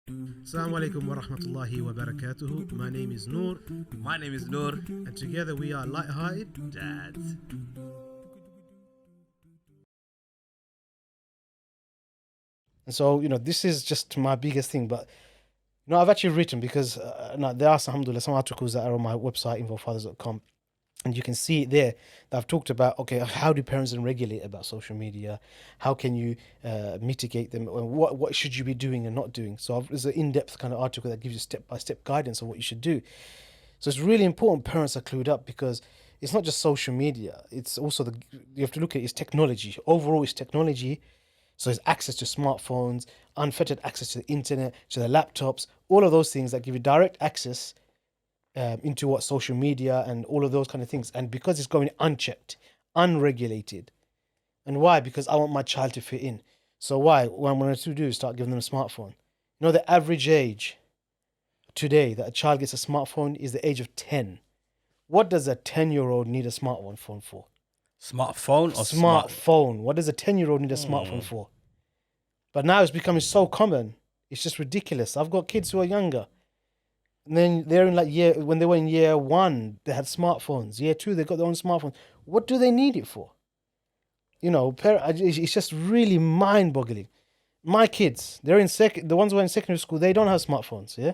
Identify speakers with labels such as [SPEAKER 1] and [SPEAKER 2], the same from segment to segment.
[SPEAKER 1] Assalamu alaikum wa rahmatullahi wa barakatuhu. My name is Nur,
[SPEAKER 2] My name is Nur.
[SPEAKER 1] and together we are light-hearted
[SPEAKER 2] Dads.
[SPEAKER 3] And so, this is just my biggest thing. But, I've actually written because now there are, alhamdulillah, some articles that are on my website, infofathers.com. And you can see it there that I've talked about, okay, how do parents then regulate about social media? How can you mitigate them? What should you be doing and not doing? So there's an in-depth kind of article that gives you step-by-step guidance on what you should do. So it's really important parents are clued up because it's not just social media. It's also you have to look at its technology. Overall, it's technology. So it's access to smartphones, unfettered access to the internet, to the laptops, all of those things that give you direct access into what social media and all of those kind of things. And because it's going unchecked, unregulated. And why? Because I want my child to fit in. So why? What I'm going to do is start giving them a smartphone. The average age today that a child gets a smartphone is the age of 10. What does a 10-year-old need a smartphone for?
[SPEAKER 2] Smartphone or
[SPEAKER 3] Smartphone. What does a 10-year-old need a smartphone for? But now it's becoming so common. It's just ridiculous. I've got kids who are younger. And then they're in when they were in year 1, they had smartphones. Year 2, they got their own smartphone. What do they need it for? It's just really mind-boggling. My kids, the ones who are in secondary school, they don't have smartphones, yeah?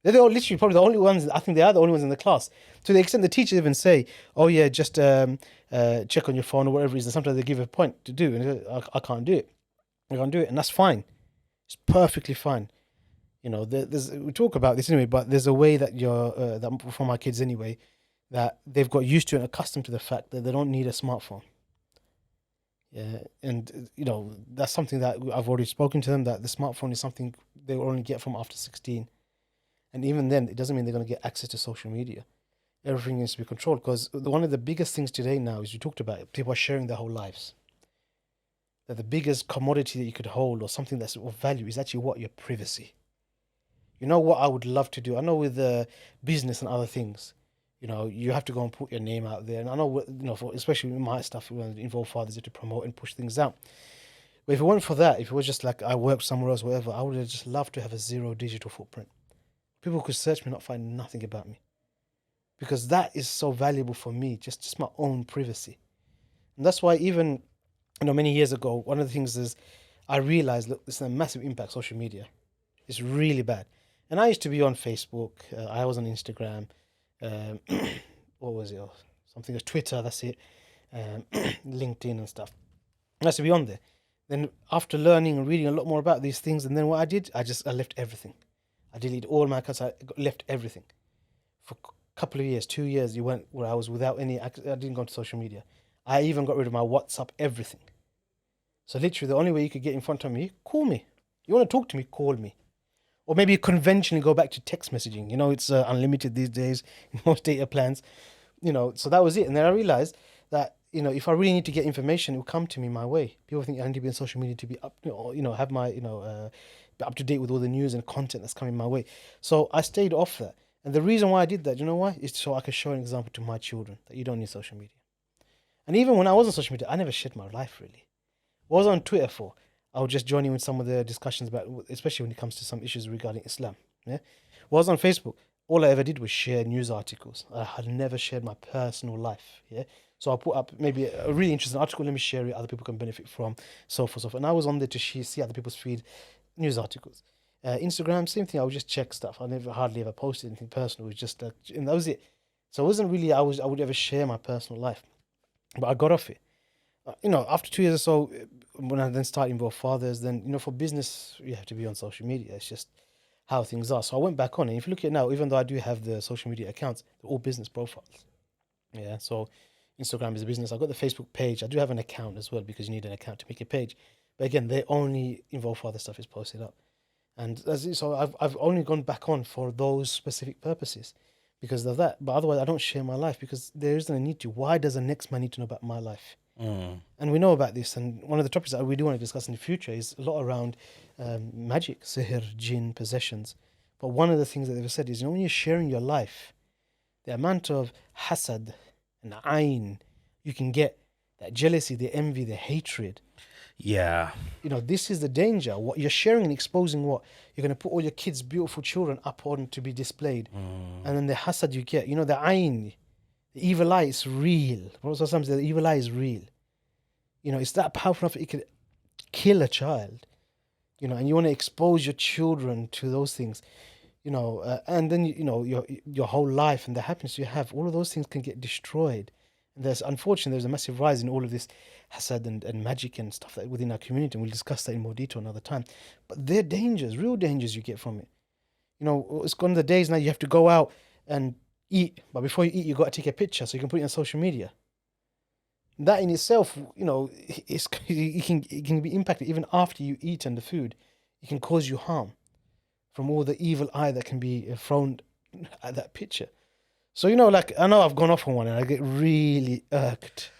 [SPEAKER 3] Literally probably the only ones, I think they are the only ones in the class. To the extent the teachers even say, oh yeah, just check on your phone or whatever it is. And sometimes they give a point to do. And I can't do it. I can't do it. And that's fine. It's perfectly fine. We talk about this anyway, but there's a way that that for my kids anyway, that they've got used to and accustomed to the fact that they don't need a smartphone. Yeah, and that's something that I've already spoken to them, that the smartphone is something they will only get from after 16. And even then, it doesn't mean they're going to get access to social media. Everything needs to be controlled because one of the biggest things today now is, you talked about it, people are sharing their whole lives. That the biggest commodity that you could hold or something that's of value is actually your privacy. What I would love to do? I know with business and other things, you have to go and put your name out there. And I know, especially with my stuff, when involve fathers to promote and push things out. But if it weren't for that, if it was just like I worked somewhere else, whatever, I would have just loved to have a zero digital footprint. People could search me, not find nothing about me. Because that is so valuable for me, just my own privacy. And that's why even, many years ago, one of the things is I realized, look, this is a massive impact, social media. It's really bad. And I used to be on Facebook. I was on Instagram. What was it? Something was Twitter, that's it. LinkedIn and stuff. I used to be on there. Then after learning and reading a lot more about these things, and then what I did, I left everything. I deleted all my accounts. I left everything. For a couple of years, 2 years, you went where I was without any, I didn't go to social media. I even got rid of my WhatsApp, everything. So literally the only way you could get in front of me, call me. You want to talk to me, call me. Or maybe conventionally go back to text messaging. It's unlimited these days, most data plans. So that was it. And then I realized that, if I really need to get information, it will come to me my way. People think I need to be on social media to be up, have my, be up to date with all the news and content that's coming my way. So I stayed off that. And the reason why I did that, you know why? Is so I could show an example to my children that you don't need social media. And even when I was on social media, I never shared my life really. What was I on Twitter for? I would just join in with some of the discussions about, especially when it comes to some issues regarding Islam. Yeah. What was on Facebook? All I ever did was share news articles. I had never shared my personal life. Yeah. So I put up maybe a really interesting article. Let me share it. Other people can benefit from. So forth, so forth. And I was on there to see other people's feed news articles. Instagram, same thing. I would just check stuff. I never hardly ever posted anything personal. It was just and that was it. So it wasn't really I would ever share my personal life, but I got off it. After 2 years or so, when I then started involve fathers, then for business you have to be on social media. It's just how things are. So I went back on, and if you look at it now, even though I do have the social media accounts, they're all business profiles. Yeah. So Instagram is a business. I've got the Facebook page. I do have an account as well because you need an account to make a page. But again, they only involve father stuff is posted up. And so I've only gone back on for those specific purposes because of that. But otherwise, I don't share my life because there isn't a need to. Why does the next man need to know about my life? And we know about this. And one of the topics that we do want to discuss in the future is a lot around magic, sihr, jinn, possessions. But one of the things that they've said is, when you're sharing your life, the amount of hasad and ayn you can get, that jealousy, the envy, the hatred.
[SPEAKER 2] Yeah.
[SPEAKER 3] You know, this is the danger. What you're sharing and exposing, what you're going to put all your kids' beautiful children up on to be displayed, and then the hasad you get. You know, the ayn, the evil eye is real. Prophet says the evil eye is real. You know, it's that powerful enough that it could kill a child. You know, and you want to expose your children to those things. You know, and then you know your whole life and the happiness you have, all of those things can get destroyed. And unfortunately there's a massive rise in all of this hasad and magic and stuff like within our community, and we'll discuss that in more detail another time. But there are dangers, real dangers you get from it. You know, it's gone the days now you have to go out and eat, but before you eat you got to take a picture so you can put it on social media. That in itself, you know, it can be impacted even after you eat and the food. It can cause you harm from all the evil eye that can be thrown at that picture. So, you know, like, I know I've gone off on one and I get really irked.